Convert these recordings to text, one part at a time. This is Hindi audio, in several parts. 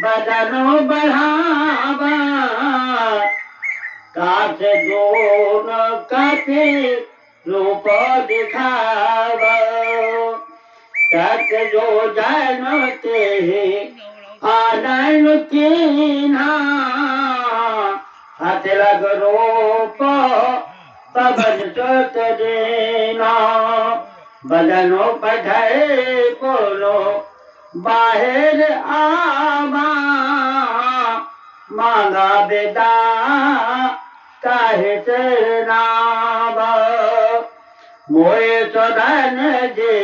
बदनो बढ़ावा काट दोनों कपे रूप दिखावा सत जो जानते आनंद कीना हाथ लग रूप पवन सोत देना बदनो पढ़े बोलो बाहर आवा मांगा बेदा काहे नावा मोए सदन जे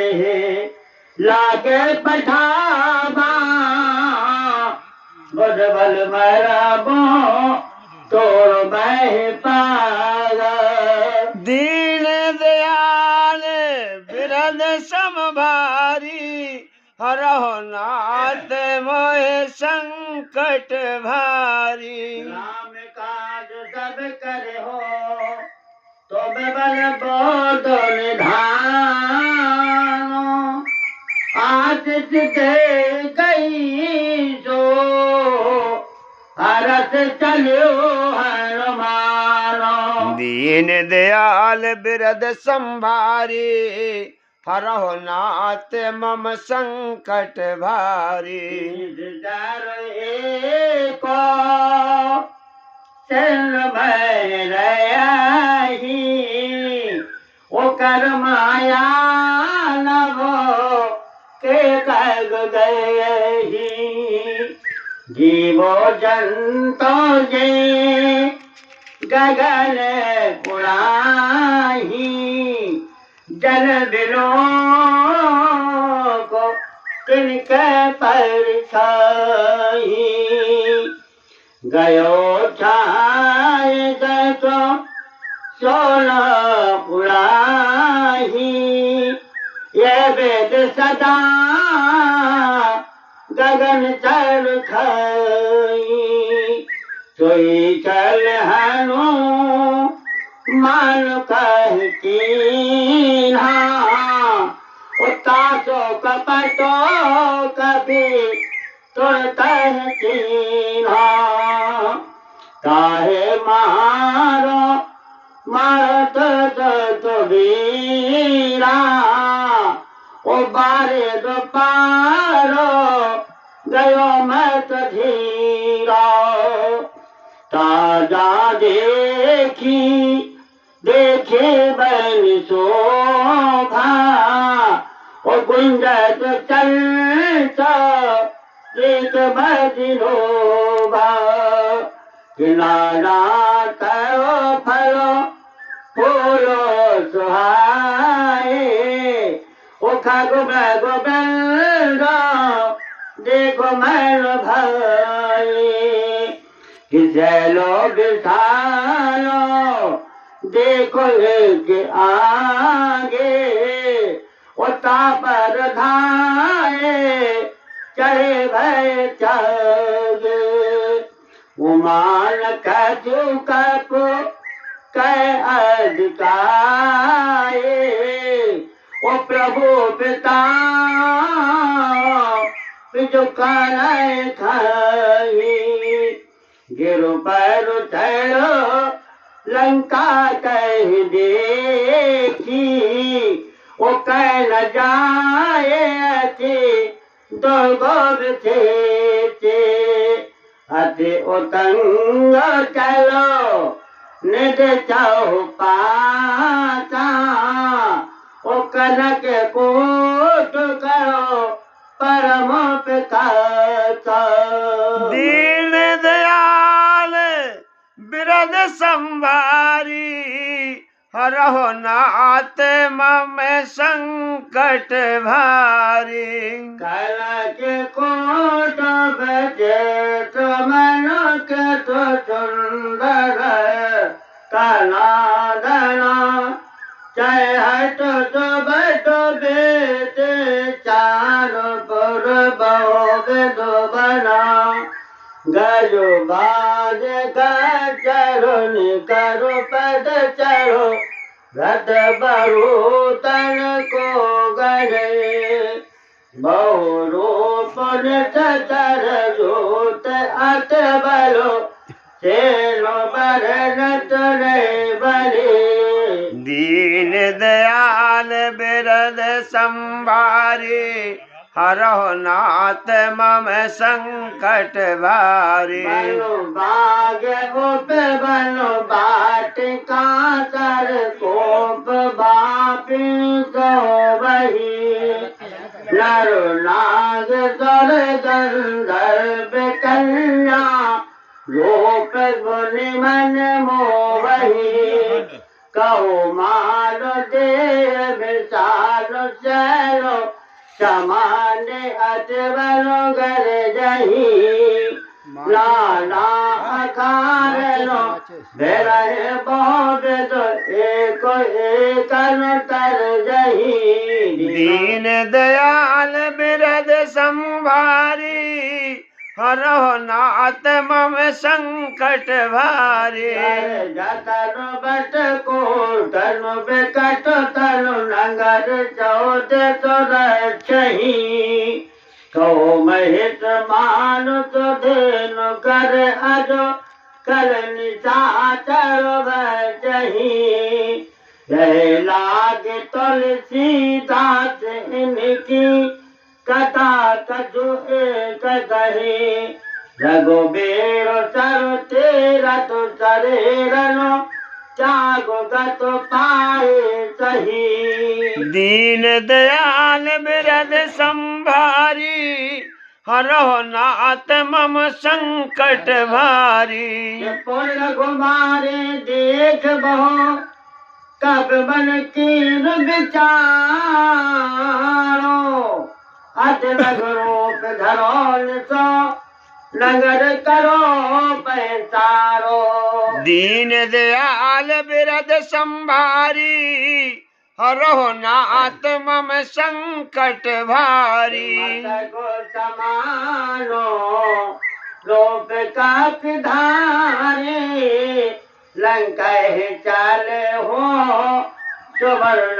लागे पठावा बदबल मराबो तोड़ बह पागा दीन दयाल बिरद समभारी हरहो नाथ मोहे संकट भारी राम काज सब करे हो तो बल बोल धानो आज दे गई जो हरस चलो हनुमानो दीन दयाल बिरद संभारी हरहो नाथ मम संकट भारी को चल रही वो कर माया नभो के कर गई जीवो जंतो जे गगन उड़ाही जल बिलो को तिनके परछाई गयो छाए जसो सोना उड़ाही ये वेद सदा गगन चल खाई सोई चल हनु मान कहती उतासो कपटो कभी तुरती काहे मारो मारत तो वीरा ओ बारे दो पारो गयो मत धीरा ताजा देखी देखे बन शोभा ओ गुंजत चलता एक बजलोभा किनारा करो फलो फूलो सुहाए ओ खागो बैगो बेलो देखो मैल भाई किसेलो बिठालो देखो एक आगे उता पर धाए चढ़े भय चागे उमान कछु कपो कै अधिकाए ओ प्रभु पिता जो कानाए खाई गिरो पर ठहरो लंका कह देखी वो कह न जाए थे दो गोब थे अति उतंग चलो निज चाहो पाता ओ कनक कोट करो परम पिता दीन दयाल बिरद संभारी हरहो नाथ मम संकट भारी कनक कोट बजे तो मनो के तो सुंदर कनादना चाहे हट तो बैठो बेटे चार पर बहु बना गयो बाज चढ़ो निकरो पद चढ़ो रथ बरू तन को गए बहु रूप चर जोत अत बलो सेनो बरनत रहे बले। दीन दयाल बिरद संभारी हरहु नाथ मम संकट भारी। बनो बाग उप बनो बाट का कर कोप बापी सो वही। नर नाग सर गंधर्व कन्या लोप गुनि मन मोवही। कहो मारो देव विचारो चलो समाने अतवरो गर जही। नाना अकारणो बेरहे बहुत तो एक तर जही। दीन दयाल बिरद संभारी हरहु नाथ मम संकट भारी। जतन बट को तनु बेकट तनु नगर चौद तो रक्षही। कहो महित मानु तो धेनु कर अजो कर निशाचर बचही। यह लागे तुलसीदास इनकी कथा कछु एक कही। रघुबीर सर तेरा तो शरीरनो जागो गत पाए सही। दीन दयाल बिरद संभारी हरहु नाथ मम संकट भारी। पूर्ण घुमारे देख बहु कब बन की विचारो। अत नगरोप धरोल सो नगर करो पैसारो। दीन दयाल बिरद संभारी हरहु नाथ मम संकट भारी। को समानो लोप का धारे लंका चल हो सुवर्ण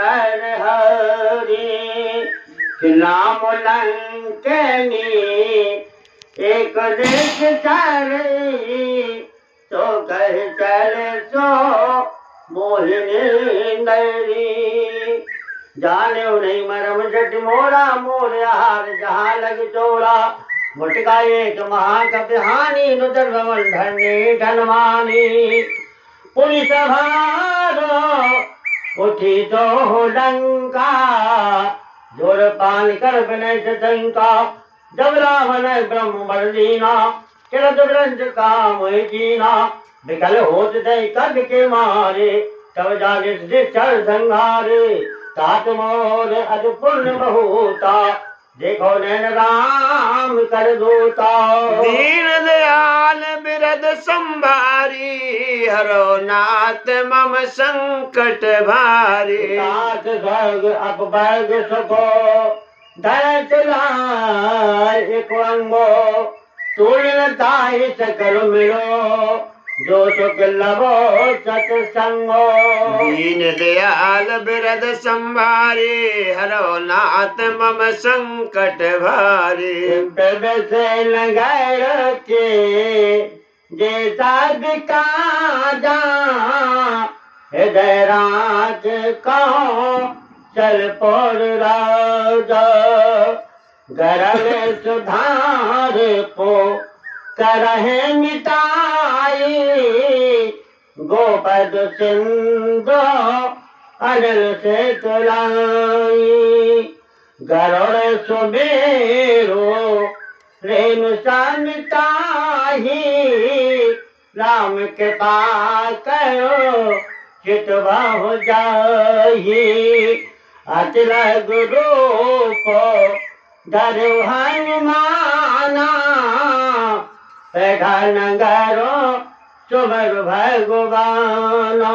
हरी। नाम लंकनी एक देश चले तो कह चले सो मोहिनी नरी। जाने नहीं मरम जट मोरा मोर हार जहाँ लग चोरा। मुटका एक महाकपिहानी नुदर भवन धन्य धनवानी। पुलिस भारो उठी तो हो लंका जोर पान कर विनय शंका। जब रावण ब्रह्म बरदीना किरत ब्रंज काम कीना। विकल होत दई कद के मारे तब जागे चर संहारे। तात मोर अज पुण्य बहुता देखो नैन राम कर दूता। दीन दयाल बिरद संभारी हरहु नाथ मम संकट भारी। नाथ स्वर्ग अपवर्ग सुखो धरत लाय एक अंगो। तुलन ताहि सकल मिलो जो सुख लभो सत्संगो। दीन दयाल बिरद संभारी हरहु नाथ मम संकट भारी। से लगाए रखे जैसा बिकाजा हृदय राज कहो चल पर राजा। गरल सुधार पो करहे मिटाई गोपद सिंधु अनल से तुलाई। गरुड़ सुबेरो रेणु मिटाही राम के पास करो चितवा हो जाही। अतिल गुरूप धरु हनुमाना बैठा नगरो सुबर भगवाना।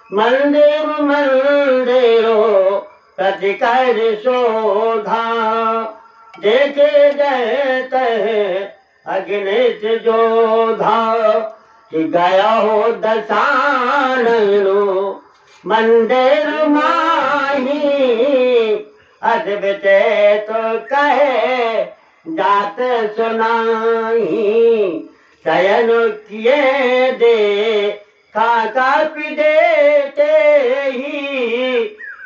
मंदिर मंदिरो प्रतिकर शोधा देखे जय अग्नित जोधा। गया हो दसाननो मंदिर माही अद्भुत तो कहे जात सुनाई शयन किए दे खाका पी देते ही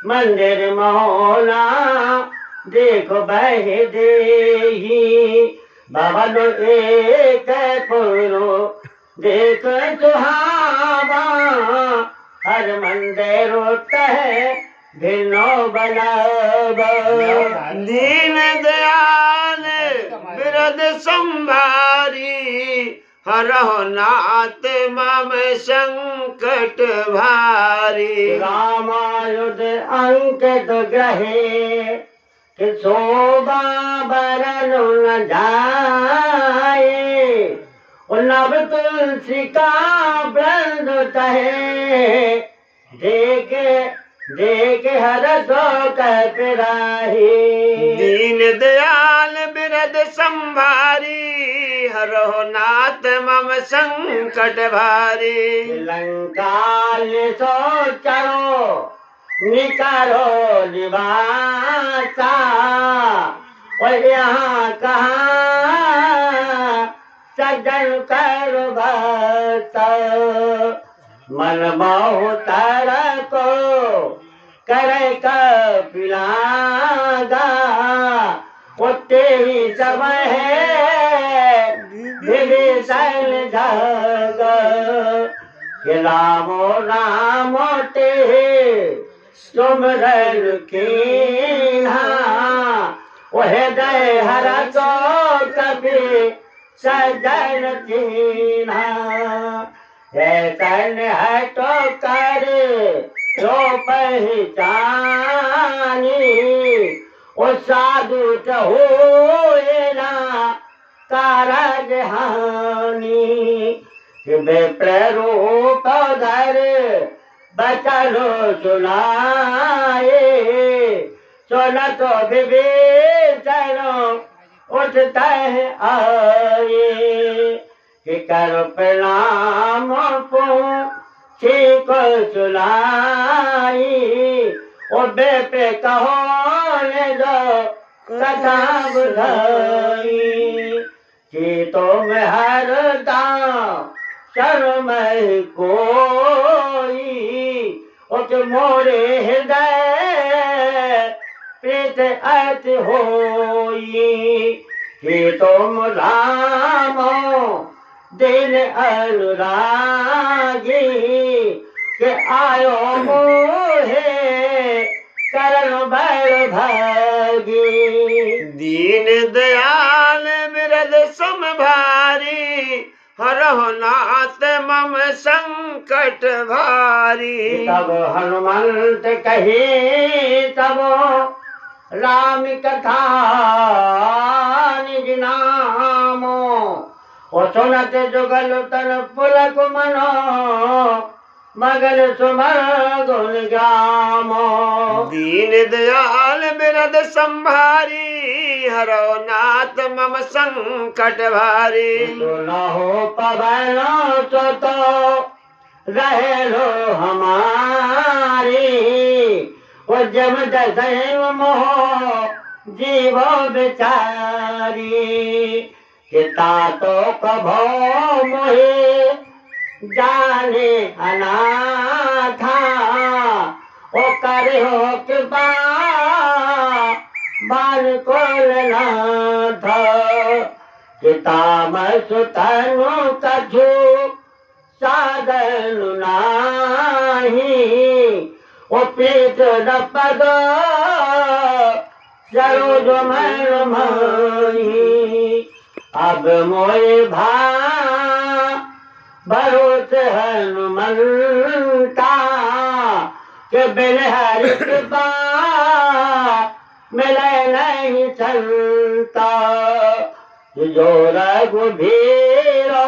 मंदिर महोला देखो बह दे बाबा नो एक पुरो देख सुहावा हर मंदिर है भिन्नो बलाब दीन दयाल बिरद संभारी हरहो नाथ मम संकट भारी रामायुध अंकित ग्रहे कि शोभा बरन न जाए नव तुलसी का वृंद कहे देख हर सो कपराही दीन दयाल बिरद संभारी हरहो नाथ मम संकट भारी लंकाल सो चलो निकालो निवासा और यहाँ कहाँ सजन कर भक्त मन बहु तारा को करे कपिलागा उते ही समय है विभीषण जग रामो रामो ते सुमरन कीन्हा वह दय हर को कभी सजन कीन्हा है तन है तो कर तो पहचानी ओ साधु हो ना कारज हानि विप्ररूप धर बचलो सुनाए सुन तो विभीषण उठता है आए कि कर प्रणाम पूछी को सुनाई ओ बेपे कहो ले दो कथा बुझाई कि तुम हर दाम शर्मय कोई उठ मोरे हृदय प्रीत अर्थ होई कि तुम रामो दिन अनुरागी के आयो मोहे करण बल भागी दीन दयाल बिरद संभारी हरहो नाथ मम संकट भारी तब हनुमंत कही तब राम कथा निज नामो ओ सुनत जुगल तन पुलक मनो मगन सुमर गुण गामो दीन दयाल बिरद संभारी हरो नाथ मम संकट भारी सुनहो पवन तो रहे लो हमारी वो जम दसैव मोह जीवो बेचारी किता तो कभो मोहे जाने अनाथा ओ करे हो कृपा बाल को नाथ किता मैं सुतनु कछु साधन नाही ओ पीठ न पद सरोज मैं माही अब मोए भा भरोसे हनुमंता के बिन हरि कृपा मिले नहीं चलता जो रघुबीरो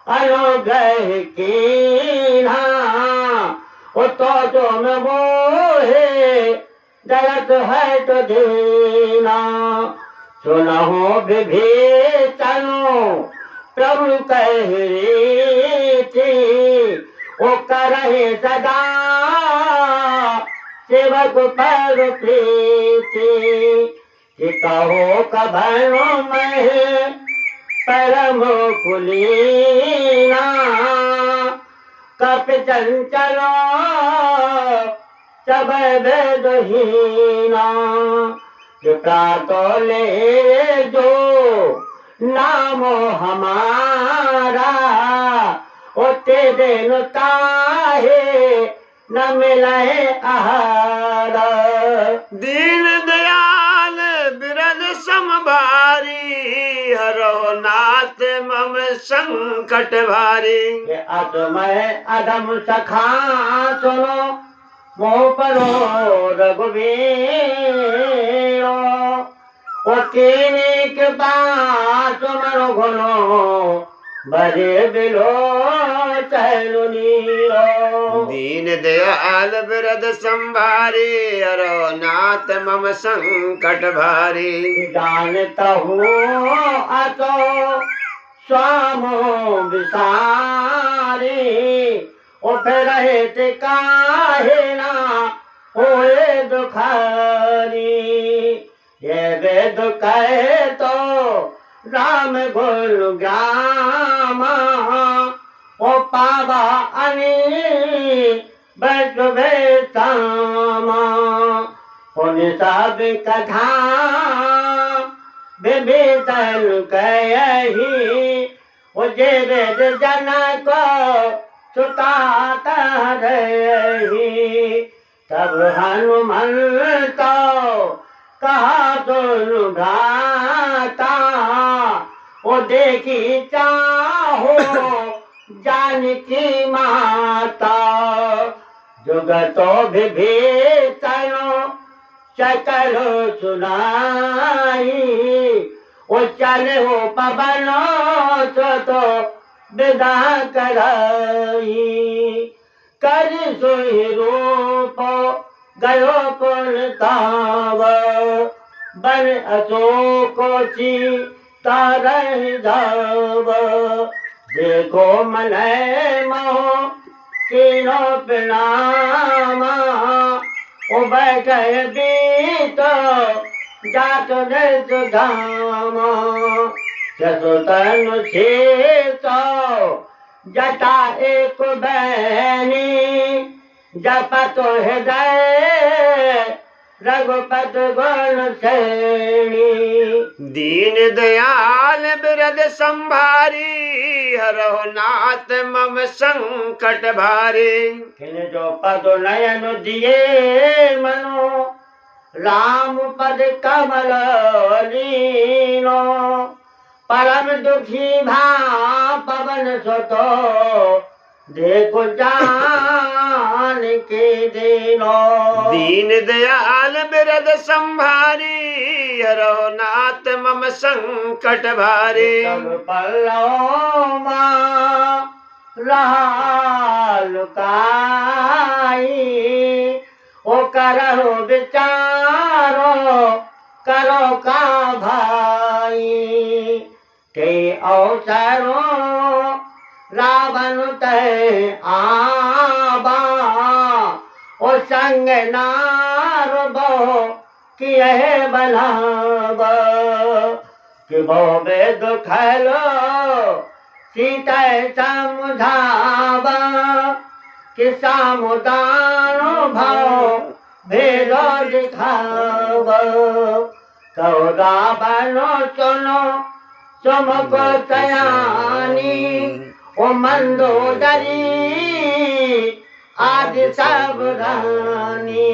अनुग्रह कीन्हा वो तो तुम मोहे जगत है तो दीना सुनहो विभीषणो प्रभु कहे ओ करे सदा सेवक पर प्रीति कि कहो कभनो मैं परम कुलीना कप चंचलो सब वेदहीना जुटा तो ले जो नामो हमारा ओ तेरे नुताहे न मिले आहार दीन दयाल बिरद समभारी हरो नाथ मम संकट भारी। ये अतमय अधम सखा सुनो मोह परो रघुवीरो ओ कीनी के पास मनो घनो बजे बिलो चैलु नीरो दीन दयाल बिरद संभारी हरो नाथ मम संकट भारी। जानता हूँ अतो स्वामो विसारी ओ फिर रहे काहे ना होए दुखारी ये वेद कहे तो राम गुण ग्रामा ओ पावा अनि बैठ बेतामा होने सब कथा विभीषण कही ओ जे वेद जनक सुताता रही तब हनुमंत कहा सुनु भ्राता ओ देखी चाहो जानकी माता जुगतो विभीषण सकल सुनाई ओ चले हो पवन तो विदा कराई कर सोई रूप गयो पुलताव बन अशोक तारह धाव देखो मन मोह तीनों प्रणामा ओ बैठे बीत जात देश धामा जसोतन छेतो जटा एक बैनी जपत हृदय रघुपत गुण श्रेणी दीन दयाल बिरद संभारी हरो नाथ मम संकट भारी। खिल जो पद नयन दिए मनो राम पद कमल लीनो परम दुखी भा पवन सुतो देखो जान के दिनो दीन दयाल बिरद संभारी हरो नाथ मम संकट भारी। सब पल्लो माँ रहा लुकाई ओ करो विचारो करो का भाई ते अवसरों रावण ते आबा ओ संग नार बो किए बनाब कि वो वेद खलो सीता समुझावा कि सामुदानो भाव भेदो दिखाव कहो रावणो सुनो चमको सयानी ओ मंदोदरी आदि सब रानी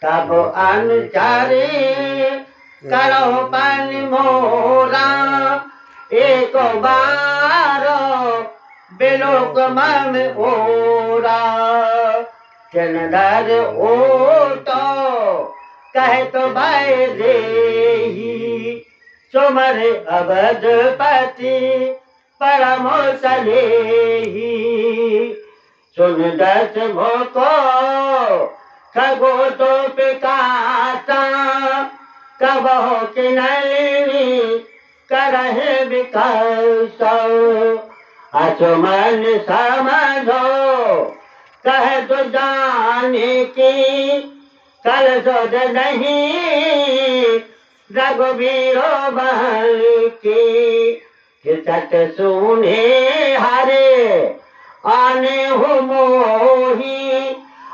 तब अनुचारी करो पन मोरा एक बार बिलोक मन ओरा चंदर ओ तो कहे तो भाई देही सुमर अवधपति परम सलेही सुन दस मोको खगो तो पिकाता कबहो कि नहीं करहे विकास अचुमन समझो कह तो जाने की कल सोच नहीं रघुवीरो बहन की सत सुने हरे आने हो मोही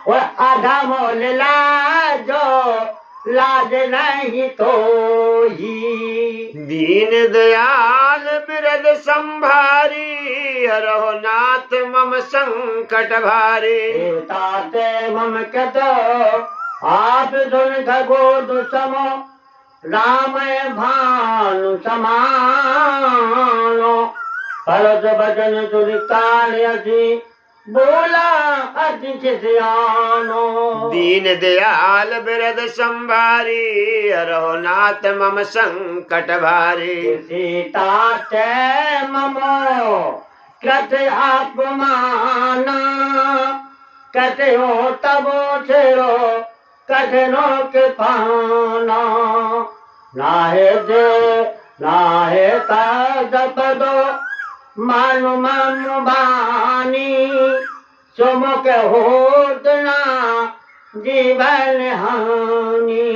और आधा मोल लाजो लाज नहीं तो ही। दीन दयाल बिरद संभारी हरहो नाथ मम संकट भारी। ताते मम कत आप सुन खगो दुसमो राम भानु समानो भरत भजन सुनि कालियसी बोला अति सियानो। दीन दयाल बिरद संभारी हरहो नाथ मम संकट भारी। सीता ते ममो कृत अपमाना कहते हो तबो छेड़ो कठिनो के पाना नाहे दे नाहे ताजप दो मानु मनु बानी सुमुख होतना जीवन हानि।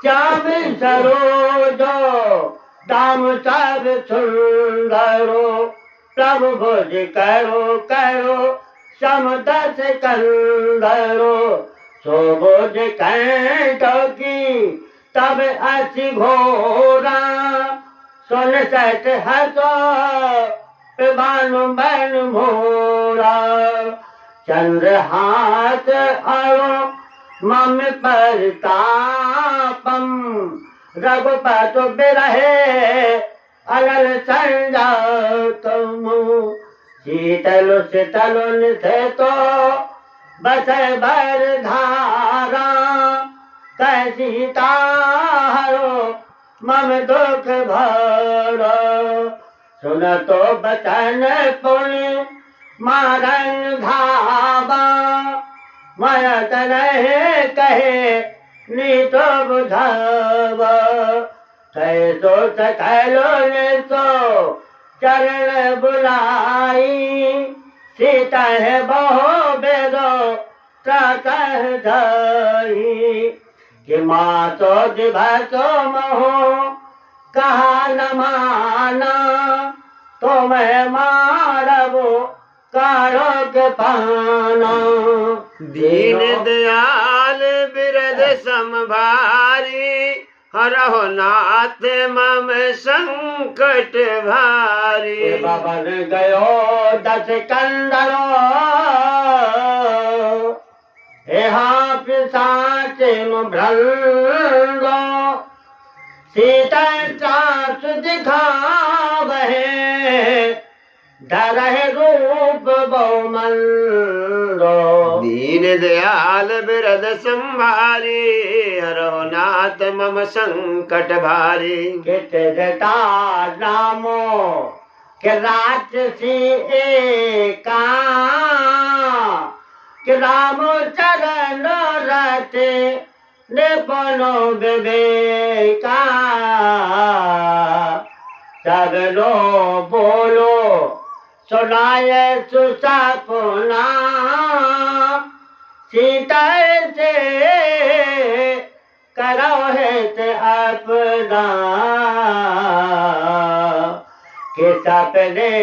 चाव सरोजो दाम सब सुंदरो प्रभु भोज करो करो समदस कंदरो सो भोज कंठो की तब अति घोरा सुन सत हसो बानु बन मोरा। चंद्र हाथ अरो मम परतापम रघुपत बिरहे अलल संजातम। शीतल शीतल निथे तो बस भर धारा कह सीता हरो मम दुख भरो। सुन तो बचन पुण्य मारन धावा मयत रहे कहे नीतो बुझावा। कहे तो सकलो ने तो चरण बुलाई सीता है बहु बेदो कह जाई। कि माँ तो दिभा तो मोह कहा न माना तो मैं मारबो कारो के पाना। दीन दयाल बिरद संभारी हरहो नाथ मम संकट भारी। बबन गयो दस कंदरो यहाँ पिशाचिन भ्रंगो सीता चास दिखावहे धरहे रूप बहुमंदो। दीन दयाल बिरद संभारी हरहो नाथ मम संकट भारी। कित जटा नामो के राक्षसी एका कि राम चरण रते निपनो विवेका। सब लो बोलो सुनाए सुसपना सीता से करो हित अपना। कि सपने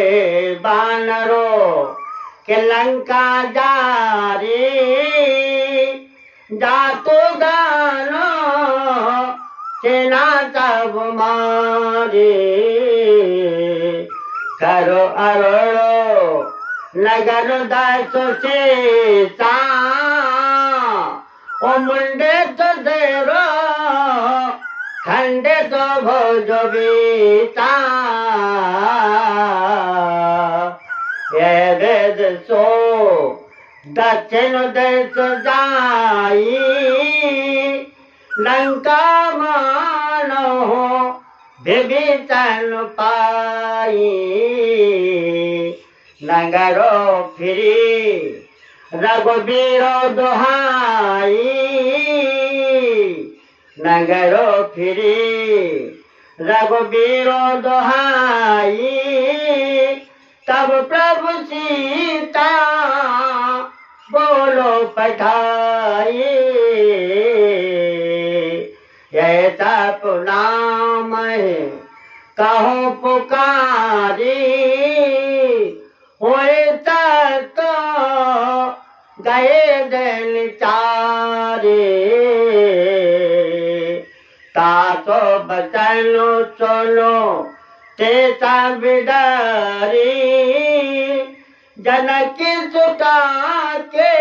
बानरो कि लंका जारी जातो गानो सेना तब मारी। करो अरो नगर दस सीता ओ मुंडे तो देरो खंडे तो भोज बीता। ये वेद सो दक्षिण देश जाई लंका मानो विभीषण पाई। नगरो फिरी रघुबीरो दुहाई नगरो फिरी रघुबीरो दुहाई। तब प्रभु सीता बोलो पठाई ऐसा जप नाम है कहो पुकारी होए तो गए दिल चारे तातो बचनो चलो तेसा बिडरी जनक सुता के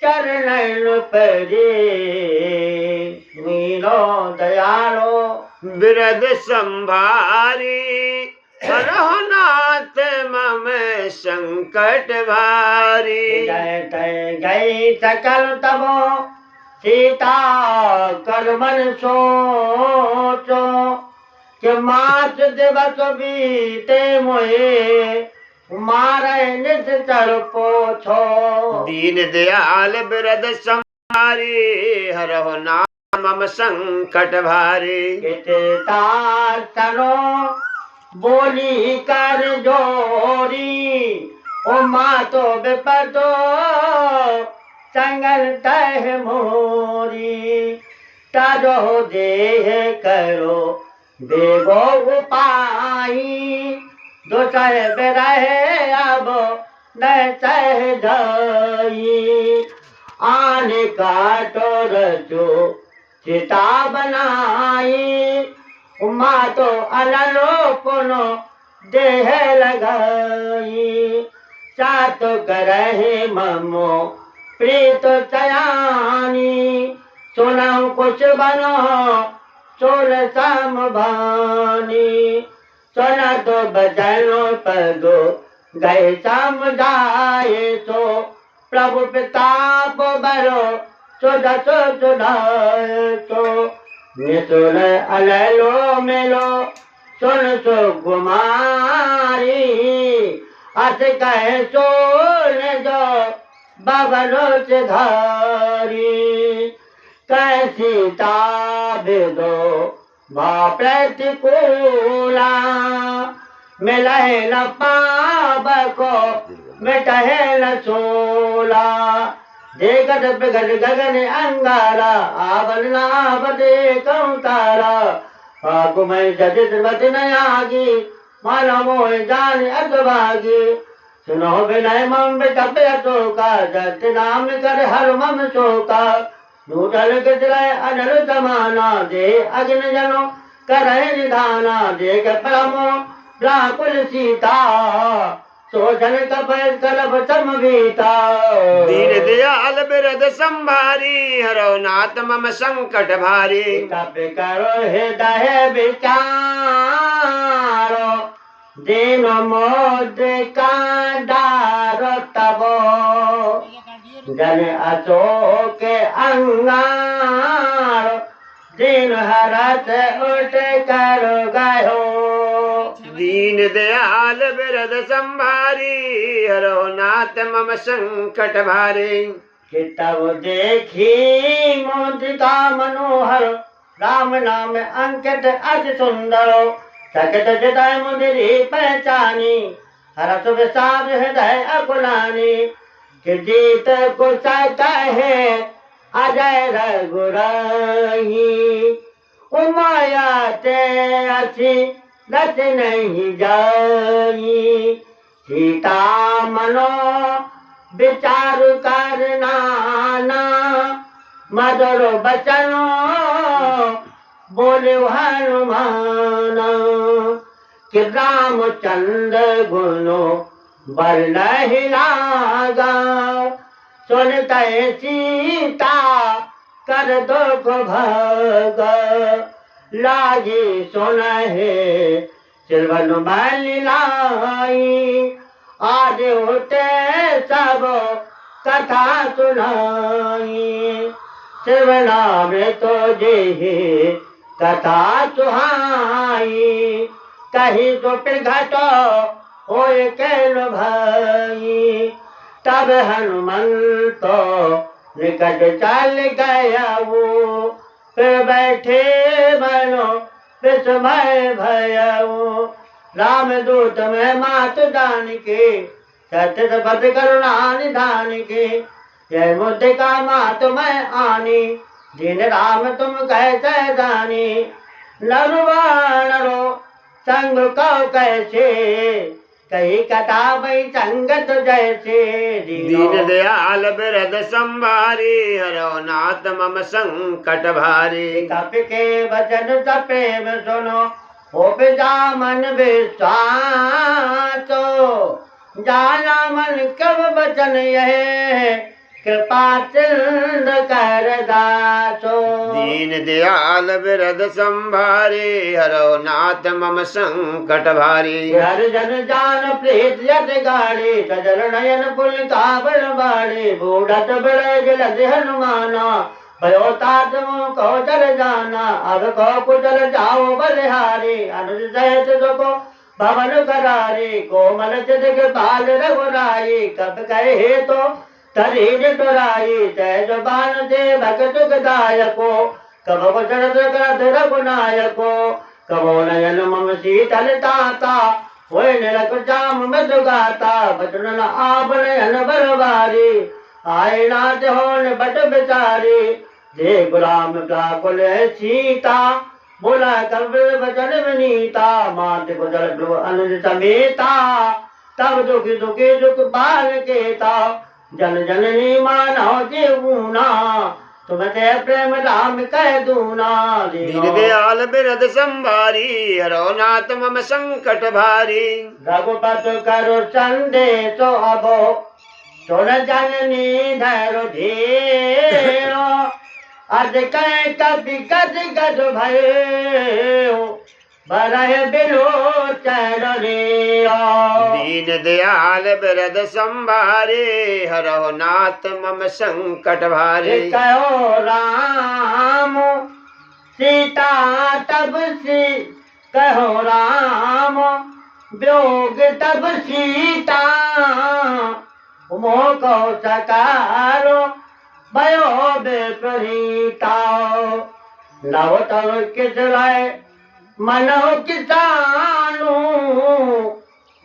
चरण परे मीरो दयालो बिरद संभारी हरहु नाथ मम संकट भारी। जय तय गई सकल तबो सीता कर मन सोचो कि मास दिवस बीते मोए मारे नित चल पोछो। दीन दयाल बिरद संभारी हरहु नाथ मम संकट भारी। तार तनो बोली कर जोरी ओ माँ तो बेपदो संगल तह मोरी तारो देह करो देवो उपाई दोसर रहे अब न सह जाई आने का तो रचो चिता बनाई उमा तो अललो पुनो देह लगाई सात करहे ममो प्रीत चयानी सुनाऊ कुछ बनो सोल सम भानी सोना तो बचनो पगो गए समुदाय तो प्रभु पिताप बरो सुधो सुधाय तो निसुर अललो मेलो सुन सो कुमारी अस कहे सोन जो बबनो से धारी कैसी ताबिदो भा प्रतिकूला मिलहे न पाप को मिटहे न सोला देखत बिगट गगन अंगारा आवल नाभ देखऊं तारा पाकु मैं जदित मत नयागी मानो मोह जान अगभागी सुनो विनय मम बिटपे चोका जत नाम कर हर मम चोका नूतन कितरे अनल जमाना दे अग्न जनो करे निधाना देख परमो व्याकुल सीता सोचन कपय कलप समवीता। दीन दयाल बिरद संभारी हरहु नाथ मम संकट भारी। तप करो हृदय विचारो दीन मोद का डारो तबो जन अशोक अंगार दीन हरत उठ करो गयो। दीन दयाल बिरद संभारी हरहु नाथ मम संकट भारी। तब देखी मोदिका मनोहर राम नाम अंकित अति सुंदर सकट हृदय मुदिरी पहचानी हरस विषाद हृदय अकुलानी कि जीत को कहे अजय रघुराई उमाया ते अच्छी रच नहीं जाई सीता मनो विचार करना मधुर बचनो बोले हनुमान कि रामचंद्र गुनो वर्ण लागा सुनते सीता कर दुख भग लागी सुनहे सिरवन लाई आज होते सब कथा सुनाई शिवना में तो जे कथा सुहाई कहीं तो घटो होए कैल भाई तब हनुमंत निकट चल गया वो फिर बैठे बनो विस्मय भयऊ राम दूत में मात दान के सत्य पद करुणा निधान के जय मुद्रिका मात में आनी दिन राम तुम कैसे जानी नरवाणरो संग कहो कैसे कही कथा भई संगत जैसे दीन दयाल बिरद संभारी हरो नाथ मम संकट भारी कपि के वचन सब प्रेम सुनो हो पिता मन विश्वासो जाना मन कब वचन यह कृपा चंद कर दासो दीन दयाल बिरद संभारी हरो नाथ मम संकट भारी हर जन जान प्रीत यत गाड़ी सजल नयन पुल काबल बाड़ी बूढ़त बड़े जलद हनुमाना भयो तात कहो चल जाना अब कहो कुचल जाओ बलिहारी अनुज सहित सुको भवन करारी कोमल चित बाल रघुराई कब कहे तो तरीज टुराई जय जबान से भगत दायको कब वचन करत रघुनायको कबो नयन मम शीतल ताता होय निरक जाम मधु गाता बचन न आप नयन बरबारी आए नाथ होन बट बिचारी दे गुलाम का कुल सीता बोला कब वचन विनीता मात गुजर ध्रुव अनुज समेता तब दुखी दुखी दुख बाल केता जन जननी मानो जीवूना तुमसे प्रेम राम कह दूना दीन दयाल बिरद संभारी हरो नाथ मम संकट भारी रघुपत करो संदेशो अबो सुन जननी धैर्य धीरो अज कह कभी गद गद भयो बरह बिलो चढ़े दीन दयाल बिरद संभारी हरो नाथ मम संकट भारी कहो राम सीता तब सी कहो राम वियोग तब सीता मोह को सकारो भयो बेपरीता नव तव किस राय मनो किसानु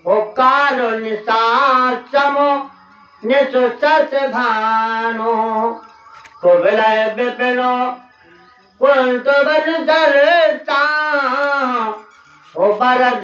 ओ कालो निसाचमो निसु सस भानो को विलय विपिनो कुंत बन सरता ओ बरद